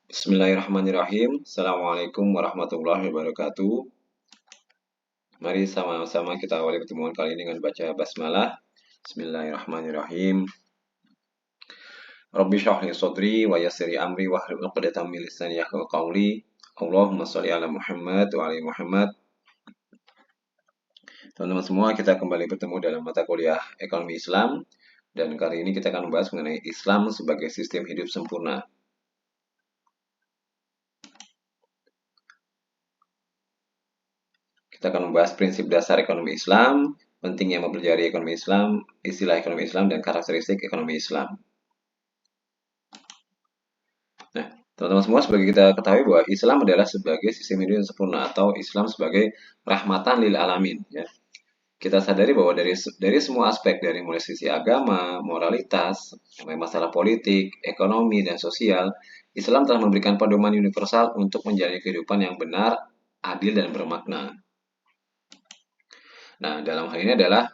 Bismillahirrahmanirrahim. Assalamualaikum warahmatullahi wabarakatuh. Mari sama-sama kita awali pertemuan kali ini dengan baca basmalah. Bismillahirrahmanirrahim. Rabbi shrah li sadri wa yassir li amri wahlul 'uqdatam min lisani yafqahu qawli. Allahumma shalli ala Muhammad wa ali Muhammad. Teman-teman semua, kita kembali bertemu dalam mata kuliah Ekonomi Islam dan kali ini kita akan membahas mengenai Islam sebagai sistem hidup sempurna. Kita akan membahas prinsip dasar ekonomi Islam, pentingnya mempelajari ekonomi Islam, istilah ekonomi Islam, dan karakteristik ekonomi Islam. Nah, teman-teman semua, sebagai kita ketahui bahwa Islam adalah sebagai sistem hidup yang sempurna atau Islam sebagai rahmatan lil alamin. Ya. Kita sadari bahwa dari semua aspek, dari mulai sisi agama, moralitas, masalah politik, ekonomi, dan sosial, Islam telah memberikan pedoman universal untuk menjalani kehidupan yang benar, adil, dan bermakna. Nah, dalam hal ini adalah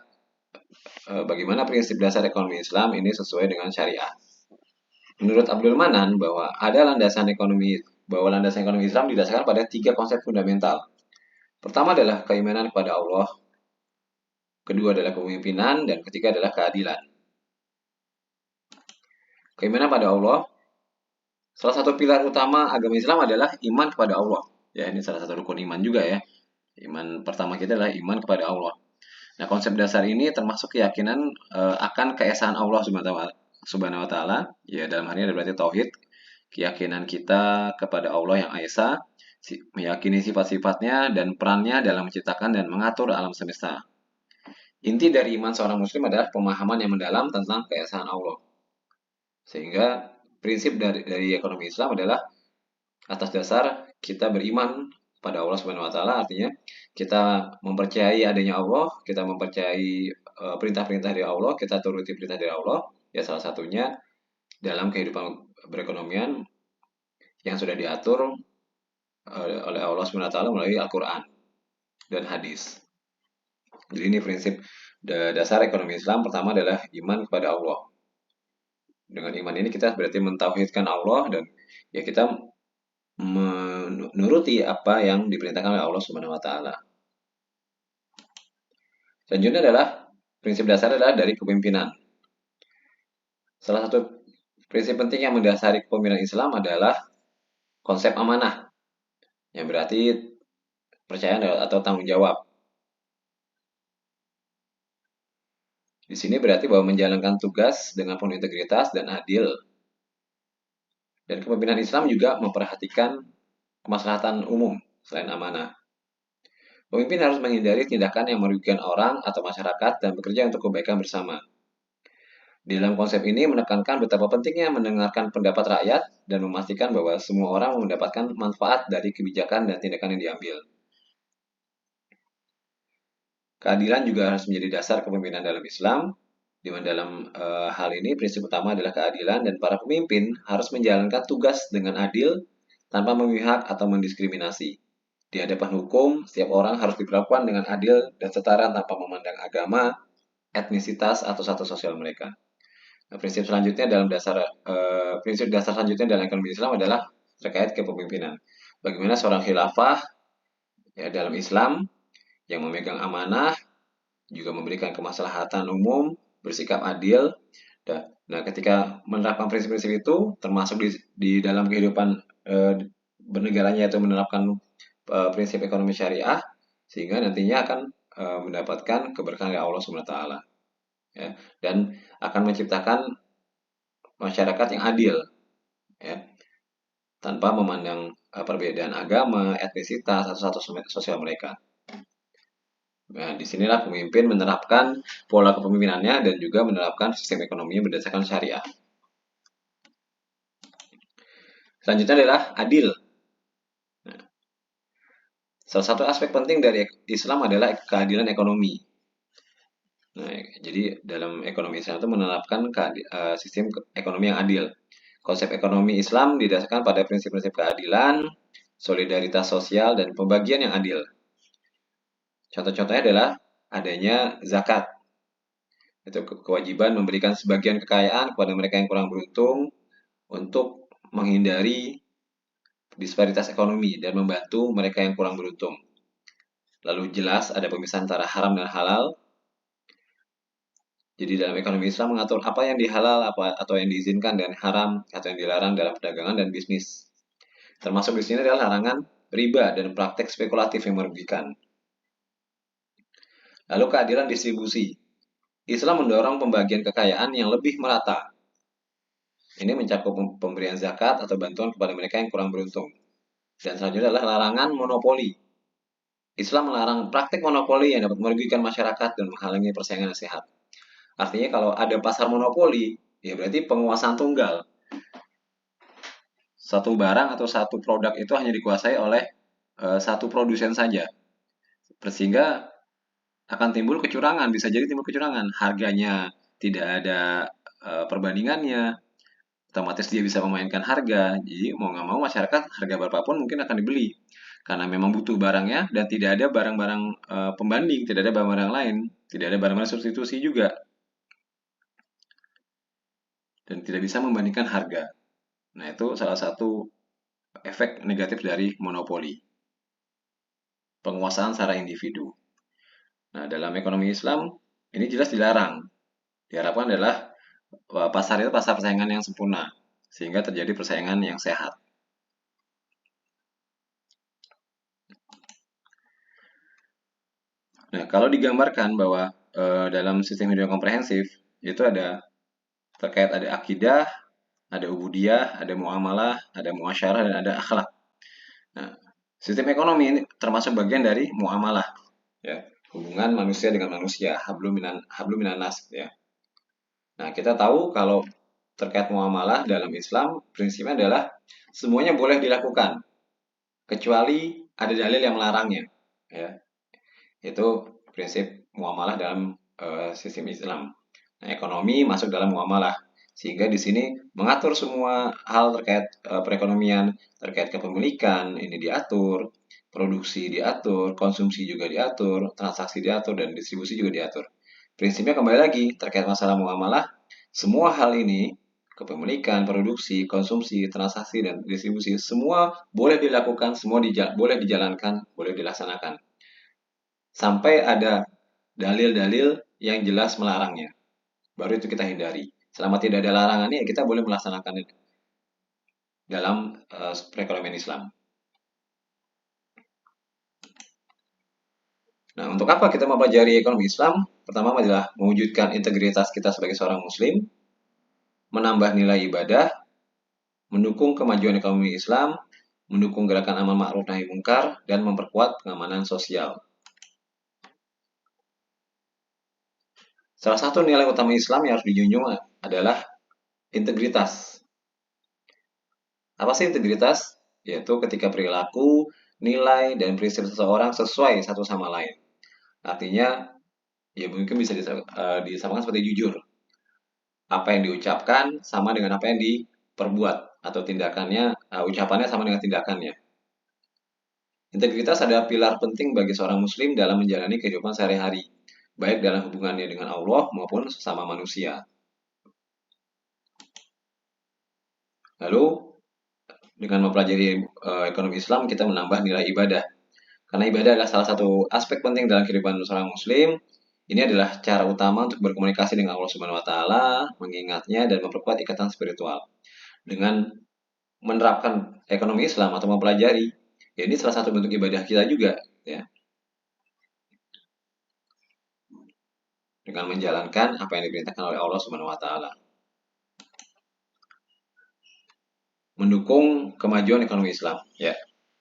bagaimana prinsip dasar ekonomi Islam ini sesuai dengan syariah. Menurut Abdul Manan bahwa landasan ekonomi Islam didasarkan pada 3 konsep fundamental. Pertama adalah keimanan kepada Allah, kedua adalah kepemimpinan, dan ketiga adalah keadilan. Keimanan pada Allah, salah satu pilar utama agama Islam adalah iman kepada Allah. Ya, ini salah satu rukun iman juga ya. Iman pertama kita adalah iman kepada Allah. Nah, konsep dasar ini termasuk keyakinan akan keesaan Allah Subhanahu wa taala. Ya, dalam hal ini ada berarti tauhid, keyakinan kita kepada Allah yang esa, meyakini sifat-sifatnya dan perannya dalam menciptakan dan mengatur alam semesta. Inti dari iman seorang muslim adalah pemahaman yang mendalam tentang keesaan Allah. Sehingga prinsip dari ekonomi Islam adalah atas dasar kita beriman pada Allah Subhanahu wa taala, artinya kita mempercayai adanya Allah, kita mempercayai perintah-perintah dari Allah, kita turuti perintah dari Allah, ya salah satunya dalam kehidupan berekonomian yang sudah diatur oleh Allah Subhanahu wa taala melalui Al-Qur'an dan hadis. Jadi ini prinsip dasar ekonomi Islam. Pertama adalah iman kepada Allah. Dengan iman ini kita berarti mentauhidkan Allah dan ya kita menuruti apa yang diperintahkan oleh Allah Subhanahu wa taala. Selanjutnya adalah prinsip dasar adalah dari kepemimpinan. Salah satu prinsip penting yang mendasari kepemimpinan Islam adalah konsep amanah, yang berarti percaya atau tanggung jawab. Di sini berarti bahwa menjalankan tugas dengan penuh integritas dan adil. Dan kepemimpinan Islam juga memperhatikan kemaslahatan umum selain amanah. Pemimpin harus menghindari tindakan yang merugikan orang atau masyarakat dan bekerja untuk kebaikan bersama. Di dalam konsep ini menekankan betapa pentingnya mendengarkan pendapat rakyat dan memastikan bahwa semua orang mendapatkan manfaat dari kebijakan dan tindakan yang diambil. Keadilan juga harus menjadi dasar kepemimpinan dalam Islam, di mana dalam hal ini prinsip utama adalah keadilan dan para pemimpin harus menjalankan tugas dengan adil tanpa memihak atau mendiskriminasi. Di hadapan hukum, setiap orang harus diperlakukan dengan adil dan setara tanpa memandang agama, etnisitas, atau status sosial mereka. Nah, prinsip dasar selanjutnya dalam ekonomi Islam adalah terkait kepemimpinan. Bagaimana seorang khilafah ya dalam Islam yang memegang amanah, juga memberikan kemaslahatan umum, bersikap adil. Nah, ketika menerapkan prinsip-prinsip itu, termasuk di dalam kehidupan bernegaranya, yaitu menerapkan prinsip ekonomi syariah, sehingga nantinya akan mendapatkan keberkahan dari Allah Subhanahu wa taala. Ya, dan akan menciptakan masyarakat yang adil, ya, tanpa memandang perbedaan agama, etnisitas, atau status sosial mereka. Nah, disinilah pemimpin menerapkan pola kepemimpinannya dan juga menerapkan sistem ekonomi berdasarkan syariah. Selanjutnya adalah adil. Nah, salah satu aspek penting dari Islam adalah keadilan ekonomi. Nah, jadi dalam ekonomi Islam itu menerapkan sistem ekonomi yang adil. Konsep ekonomi Islam didasarkan pada prinsip-prinsip keadilan, solidaritas sosial, dan pembagian yang adil. Contoh-contohnya adalah adanya zakat. Itu kewajiban memberikan sebagian kekayaan kepada mereka yang kurang beruntung untuk menghindari disparitas ekonomi dan membantu mereka yang kurang beruntung. Lalu jelas ada pemisahan antara haram dan halal. Jadi dalam ekonomi Islam mengatur apa yang dihalal atau yang diizinkan dan haram atau yang dilarang dalam perdagangan dan bisnis. Termasuk di sini adalah larangan riba dan praktek spekulatif yang merugikan. Lalu keadilan distribusi. Islam mendorong pembagian kekayaan yang lebih merata. Ini mencakup pemberian zakat atau bantuan kepada mereka yang kurang beruntung. Dan selanjutnya adalah larangan monopoli. Islam melarang praktik monopoli yang dapat merugikan masyarakat dan menghalangi persaingan yang sehat. Artinya kalau ada pasar monopoli, ya berarti penguasaan tunggal. Satu barang atau satu produk itu hanya dikuasai oleh satu produsen saja. Sehingga akan timbul kecurangan, bisa jadi timbul kecurangan. Harganya tidak ada perbandingannya, otomatis dia bisa memainkan harga. Jadi mau nggak mau masyarakat harga berapapun mungkin akan dibeli. Karena memang butuh barangnya dan tidak ada barang-barang pembanding, tidak ada barang-barang lain, tidak ada barang-barang substitusi juga. Dan tidak bisa membandingkan harga. Nah, itu salah satu efek negatif dari monopoli. Penguasaan secara individu. Nah, dalam ekonomi Islam, ini jelas dilarang. Diharapkan adalah pasar itu pasar persaingan yang sempurna, sehingga terjadi persaingan yang sehat. Nah, kalau digambarkan bahwa dalam sistem hidup komprehensif, itu terkait ada akidah, ada ubudiyah, ada muamalah, ada muasyarah, dan ada akhlak. Nah, sistem ekonomi ini termasuk bagian dari muamalah, ya, hubungan manusia dengan manusia, hablum minan nas, ya. Nah, kita tahu kalau terkait muamalah dalam Islam, prinsipnya adalah semuanya boleh dilakukan, kecuali ada dalil yang melarangnya, ya. Itu prinsip muamalah dalam sistem Islam. Nah, ekonomi masuk dalam muamalah, sehingga di sini mengatur semua hal terkait perekonomian, terkait kepemilikan, ini diatur, produksi diatur, konsumsi juga diatur, transaksi diatur, dan distribusi juga diatur. Prinsipnya kembali lagi terkait masalah muamalah, semua hal ini, kepemilikan, produksi, konsumsi, transaksi, dan distribusi, semua boleh dilakukan, semua boleh dijalankan, boleh dilaksanakan. Sampai ada dalil-dalil yang jelas melarangnya. Baru itu kita hindari. Selama tidak ada larangannya, kita boleh melaksanakan itu dalam perekonomian Islam. Nah, untuk apa kita mempelajari ekonomi Islam? Pertama adalah mewujudkan integritas kita sebagai seorang muslim, menambah nilai ibadah, mendukung kemajuan ekonomi Islam, mendukung gerakan amal ma'ruf nahi mungkar, dan memperkuat pengamanan sosial. Salah satu nilai utama Islam yang harus dijunjung adalah integritas. Apa sih integritas? Yaitu ketika perilaku, nilai, dan prinsip seseorang sesuai satu sama lain. Artinya, ya mungkin bisa disamakan seperti jujur. Apa yang diucapkan sama dengan apa yang diperbuat, atau tindakannya, ucapannya sama dengan tindakannya. Integritas adalah pilar penting bagi seorang muslim dalam menjalani kehidupan sehari-hari, baik dalam hubungannya dengan Allah maupun sesama manusia. Lalu, dengan mempelajari ekonomi Islam, kita menambah nilai ibadah. Karena ibadah adalah salah satu aspek penting dalam kehidupan seorang muslim. Ini adalah cara utama untuk berkomunikasi dengan Allah Subhanahu wa taala, mengingatnya dan memperkuat ikatan spiritual. Dengan menerapkan ekonomi Islam atau mempelajari, ya ini salah satu bentuk ibadah kita juga, ya. Dengan menjalankan apa yang diperintahkan oleh Allah Subhanahu wa taala. Mendukung kemajuan ekonomi Islam, ya.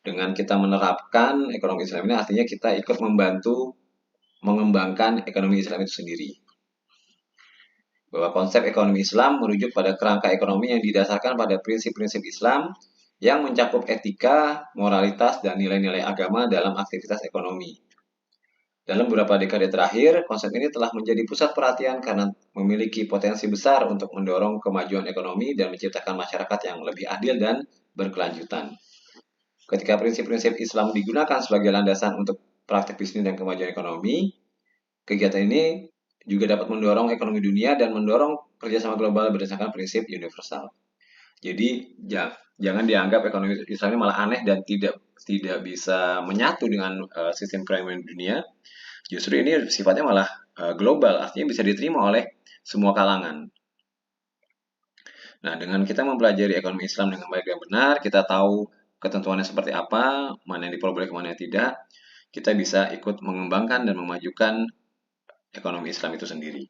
Dengan kita menerapkan ekonomi Islam ini artinya kita ikut membantu mengembangkan ekonomi Islam itu sendiri. Bahwa konsep ekonomi Islam merujuk pada kerangka ekonomi yang didasarkan pada prinsip-prinsip Islam yang mencakup etika, moralitas, dan nilai-nilai agama dalam aktivitas ekonomi. Dalam beberapa dekade terakhir, konsep ini telah menjadi pusat perhatian karena memiliki potensi besar untuk mendorong kemajuan ekonomi dan menciptakan masyarakat yang lebih adil dan berkelanjutan. Ketika prinsip-prinsip Islam digunakan sebagai landasan untuk praktek bisnis dan kemajuan ekonomi, kegiatan ini juga dapat mendorong ekonomi dunia dan mendorong kerjasama global berdasarkan prinsip universal. Jadi jangan dianggap ekonomi Islam ini malah aneh dan tidak bisa menyatu dengan sistem perekonomian dunia. Justru ini sifatnya malah global, artinya bisa diterima oleh semua kalangan. Nah, dengan kita mempelajari ekonomi Islam dengan baik dan benar, kita tahu ketentuannya seperti apa, mana yang diperbolehkan, mana yang tidak, kita bisa ikut mengembangkan dan memajukan ekonomi Islam itu sendiri.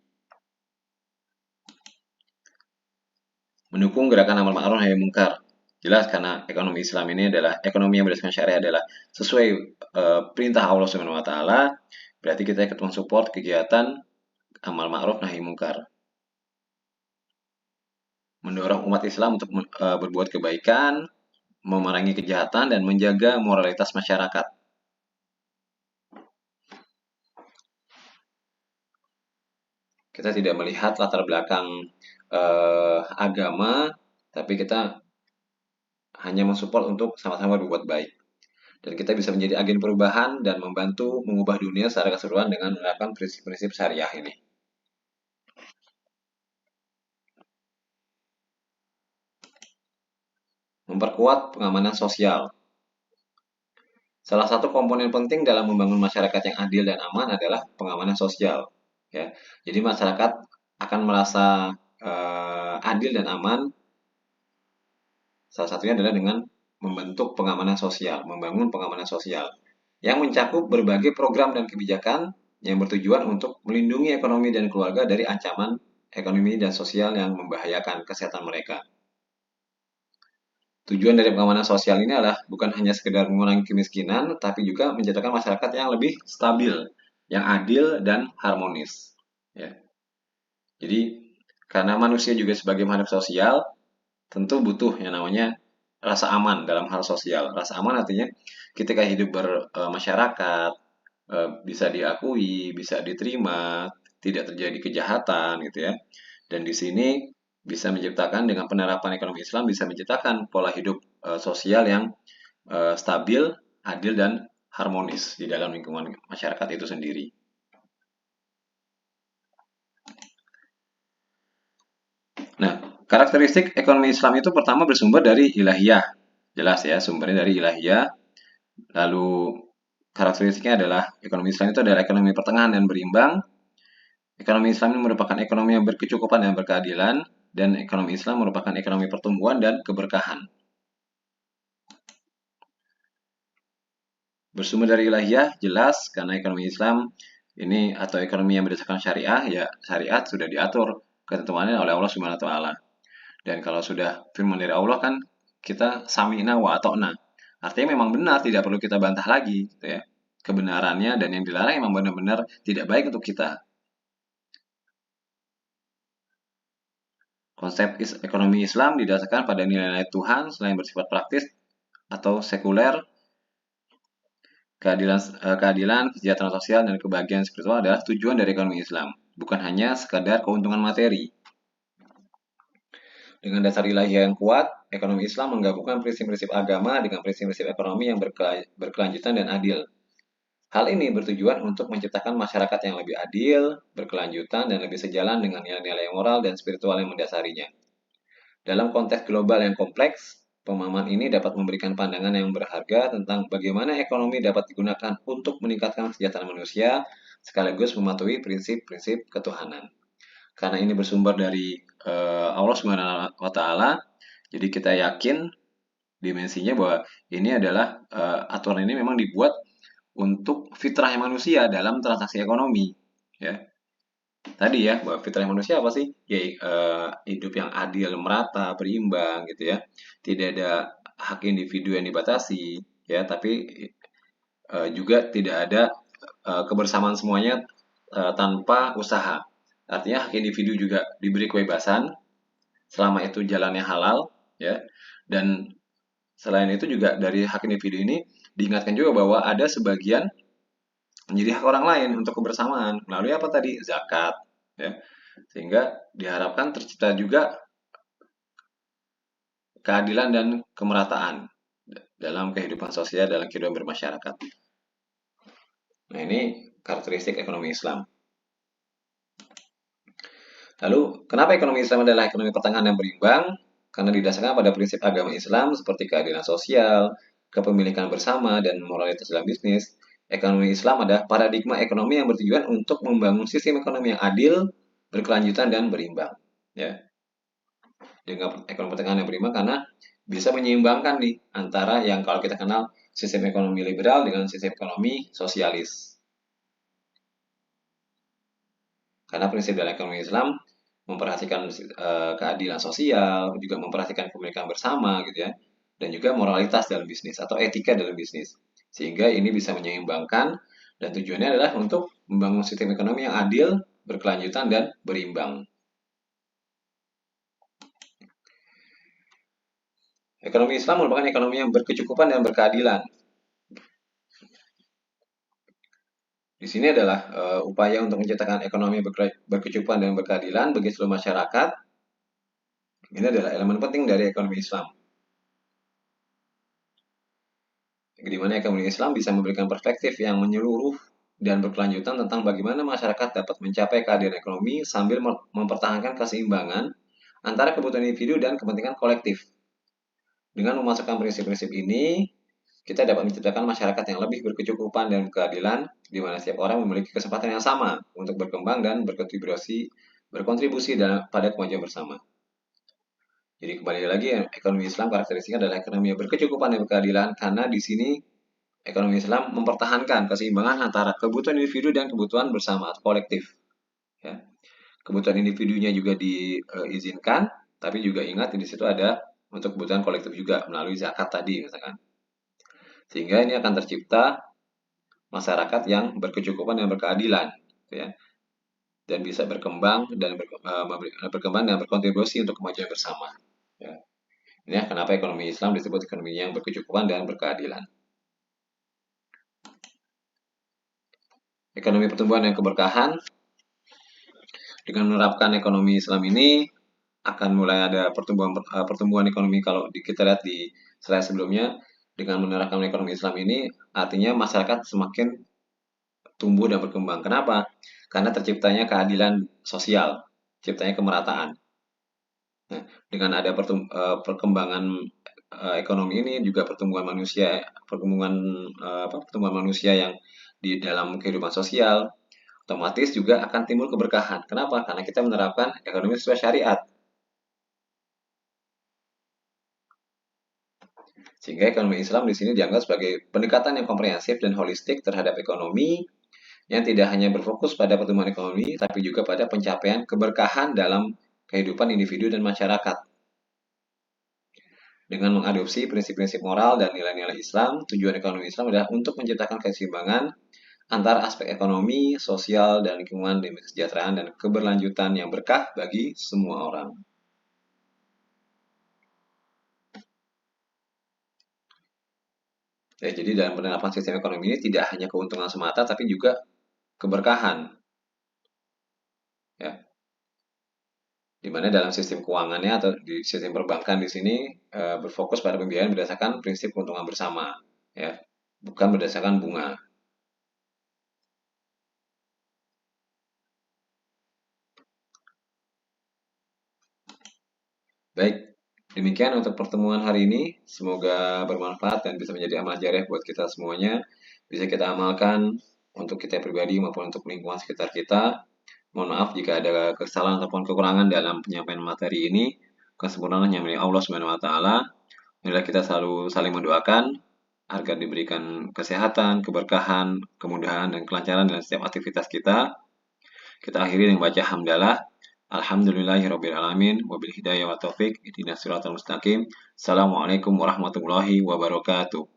Mendukung gerakan amal ma'ruf nahi mungkar. Jelas karena ekonomi Islam ini adalah ekonomi yang berdasarkan syariah adalah sesuai perintah Allah Subhanahu wa taala, berarti kita ikut mensupport kegiatan amal ma'ruf nahi mungkar. Mendorong umat Islam untuk berbuat kebaikan, memerangi kejahatan dan menjaga moralitas masyarakat. Kita tidak melihat latar belakang agama, tapi kita hanya mensupport untuk sama-sama berbuat baik. Dan kita bisa menjadi agen perubahan dan membantu mengubah dunia secara keseluruhan dengan menerapkan prinsip-prinsip syariah ini. Memperkuat pengamanan sosial. Salah satu komponen penting dalam membangun masyarakat yang adil dan aman adalah pengamanan sosial. Ya, jadi masyarakat akan merasa adil dan aman. Salah satunya adalah dengan membentuk pengamanan sosial, membangun pengamanan sosial yang mencakup berbagai program dan kebijakan yang bertujuan untuk melindungi ekonomi dan keluarga dari ancaman ekonomi dan sosial yang membahayakan kesehatan mereka. Tujuan dari pengamanan sosial ini adalah bukan hanya sekedar mengurangi kemiskinan, tapi juga menciptakan masyarakat yang lebih stabil, yang adil dan harmonis. Ya. Jadi karena manusia juga sebagai makhluk sosial, tentu butuh yang namanya rasa aman dalam hal sosial. Rasa aman artinya ketika hidup bermasyarakat bisa diakui, bisa diterima, tidak terjadi kejahatan gitu ya. Dan di sini bisa menciptakan dengan penerapan ekonomi Islam bisa menciptakan pola hidup sosial yang stabil, adil dan harmonis di dalam lingkungan masyarakat itu sendiri. Nah, karakteristik ekonomi Islam itu pertama bersumber dari ilahiyah. Jelas ya, sumbernya dari ilahiyah. Lalu karakteristiknya adalah ekonomi Islam itu adalah ekonomi pertengahan dan berimbang. Ekonomi Islam ini merupakan ekonomi yang berkecukupan dan berkeadilan, dan ekonomi Islam merupakan ekonomi pertumbuhan dan keberkahan. Bersumber dari ilahiyah, jelas, karena ekonomi Islam ini atau ekonomi yang berdasarkan syariah, ya syariat sudah diatur ketentuannya oleh Allah Subhanahu wa taala. Dan kalau sudah firman dari Allah kan kita sami'na wa ata'na. Artinya memang benar, tidak perlu kita bantah lagi gitu ya. Kebenarannya dan yang dilarang memang benar-benar tidak baik untuk kita. Konsep ekonomi Islam didasarkan pada nilai-nilai Tuhan selain bersifat praktis atau sekuler. Keadilan, kesejahteraan sosial, dan kebahagiaan spiritual adalah tujuan dari ekonomi Islam, bukan hanya sekadar keuntungan materi. Dengan dasar ilahiyah yang kuat, ekonomi Islam menggabungkan prinsip-prinsip agama dengan prinsip-prinsip ekonomi yang berkelanjutan dan adil. Hal ini bertujuan untuk menciptakan masyarakat yang lebih adil, berkelanjutan, dan lebih sejalan dengan nilai-nilai moral dan spiritual yang mendasarinya. Dalam konteks global yang kompleks, pemahaman ini dapat memberikan pandangan yang berharga tentang bagaimana ekonomi dapat digunakan untuk meningkatkan kesejahteraan manusia, sekaligus mematuhi prinsip-prinsip ketuhanan. Karena ini bersumber dari Allah Subhanahu wa taala, jadi kita yakin dimensinya bahwa ini adalah aturan ini memang dibuat untuk fitrah manusia dalam transaksi ekonomi, ya. Tadi ya, bahwa fitrah manusia apa sih? Ya, hidup yang adil, merata, berimbang gitu ya. Tidak ada hak individu yang dibatasi, ya, tapi juga tidak ada kebersamaan semuanya tanpa usaha. Artinya hak individu juga diberi kebebasan selama itu jalannya halal, ya. Dan selain itu juga dari hak individu ini diingatkan juga bahwa ada sebagian menjadi hak orang lain untuk kebersamaan melalui apa tadi? Zakat, ya. Sehingga diharapkan tercipta juga keadilan dan kemerataan dalam kehidupan sosial, dalam kehidupan bermasyarakat. Nah, ini karakteristik ekonomi Islam. Lalu, kenapa ekonomi Islam adalah ekonomi pertengahan dan berimbang? karena didasarkan pada prinsip agama Islam seperti keadilan sosial, kepemilikan bersama, dan moralitas dalam bisnis. Ekonomi Islam adalah paradigma ekonomi yang bertujuan untuk membangun sistem ekonomi yang adil, berkelanjutan, dan berimbang. Ya, dengan ekonomi pertengahan yang berimbang karena bisa menyeimbangkan nih antara yang kalau kita kenal sistem ekonomi liberal dengan sistem ekonomi sosialis. Karena prinsip dalam ekonomi Islam memperhatikan keadilan sosial, juga memperhatikan kepemilikan bersama gitu ya, dan juga moralitas dalam bisnis atau etika dalam bisnis. Sehingga ini bisa menyeimbangkan dan tujuannya adalah untuk membangun sistem ekonomi yang adil, berkelanjutan, dan berimbang. Ekonomi Islam merupakan ekonomi yang berkecukupan dan berkeadilan. Di sini adalah upaya untuk menciptakan ekonomi berkecukupan dan berkeadilan bagi seluruh masyarakat. Ini adalah elemen penting dari ekonomi Islam. Di mana ekonomi Islam bisa memberikan perspektif yang menyeluruh dan berkelanjutan tentang bagaimana masyarakat dapat mencapai keadilan ekonomi sambil mempertahankan keseimbangan antara kebutuhan individu dan kepentingan kolektif. Dengan memasukkan prinsip-prinsip ini, kita dapat menciptakan masyarakat yang lebih berkecukupan dan keadilan, di mana setiap orang memiliki kesempatan yang sama untuk berkembang dan berkontribusi pada kemajuan bersama. Jadi kembali lagi, ekonomi Islam karakteristiknya adalah ekonomi yang berkecukupan dan berkeadilan, karena di sini ekonomi Islam mempertahankan keseimbangan antara kebutuhan individu dan kebutuhan bersama atau kolektif. Ya. Kebutuhan individunya juga diizinkan, tapi juga ingat di situ ada untuk kebutuhan kolektif juga melalui zakat tadi misalkan. Sehingga ini akan tercipta masyarakat yang berkecukupan dan berkeadilan, ya, dan bisa berkembang dan berkontribusi untuk kemajuan bersama. Ya. Ini kenapa ekonomi Islam disebut ekonomi yang berkecukupan dan berkeadilan. Ekonomi pertumbuhan dan keberkahan. Dengan menerapkan ekonomi Islam ini akan mulai ada pertumbuhan ekonomi. Kalau kita lihat di slide sebelumnya, dengan menerapkan ekonomi Islam ini artinya masyarakat semakin tumbuh dan berkembang. Kenapa? Karena terciptanya keadilan sosial, terciptanya kemerataan. Nah, dengan ada perkembangan ekonomi ini juga pertumbuhan manusia yang di dalam kehidupan sosial, otomatis juga akan timbul keberkahan. Kenapa? Karena kita menerapkan ekonomi sesuai syariat. Sehingga ekonomi Islam di sini dianggap sebagai pendekatan yang komprehensif dan holistik terhadap ekonomi yang tidak hanya berfokus pada pertumbuhan ekonomi, tapi juga pada pencapaian keberkahan dalam kehidupan individu dan masyarakat. Dengan mengadopsi prinsip-prinsip moral dan nilai-nilai Islam, tujuan ekonomi Islam adalah untuk menciptakan keseimbangan antara aspek ekonomi, sosial, dan lingkungan demi kesejahteraan dan keberlanjutan yang berkah bagi semua orang. Ya, jadi dalam penerapan sistem ekonomi ini tidak hanya keuntungan semata, tapi juga keberkahan. Ya. Di mana dalam sistem keuangannya atau di sistem perbankan di sini berfokus pada pembiayaan berdasarkan prinsip keuntungan bersama, ya, bukan berdasarkan bunga. Baik, demikian untuk pertemuan hari ini. Semoga bermanfaat dan bisa menjadi amal jariah buat kita semuanya. Bisa kita amalkan untuk kita pribadi maupun untuk lingkungan sekitar kita. Mohon maaf jika ada kesalahan ataupun kekurangan dalam penyampaian materi ini. Kesempurnaan hanya milik Allah Subhanahu wa taala. Marilah kita selalu saling mendoakan agar diberikan kesehatan, keberkahan, kemudahan, dan kelancaran dalam setiap aktivitas kita. Kita akhiri dengan baca hamdalah. Alhamdulillahirrabbilalamin. Wabil hidayah wa taufiq. Ihdinas siratal mustaqim. Assalamualaikum warahmatullahi wabarakatuh.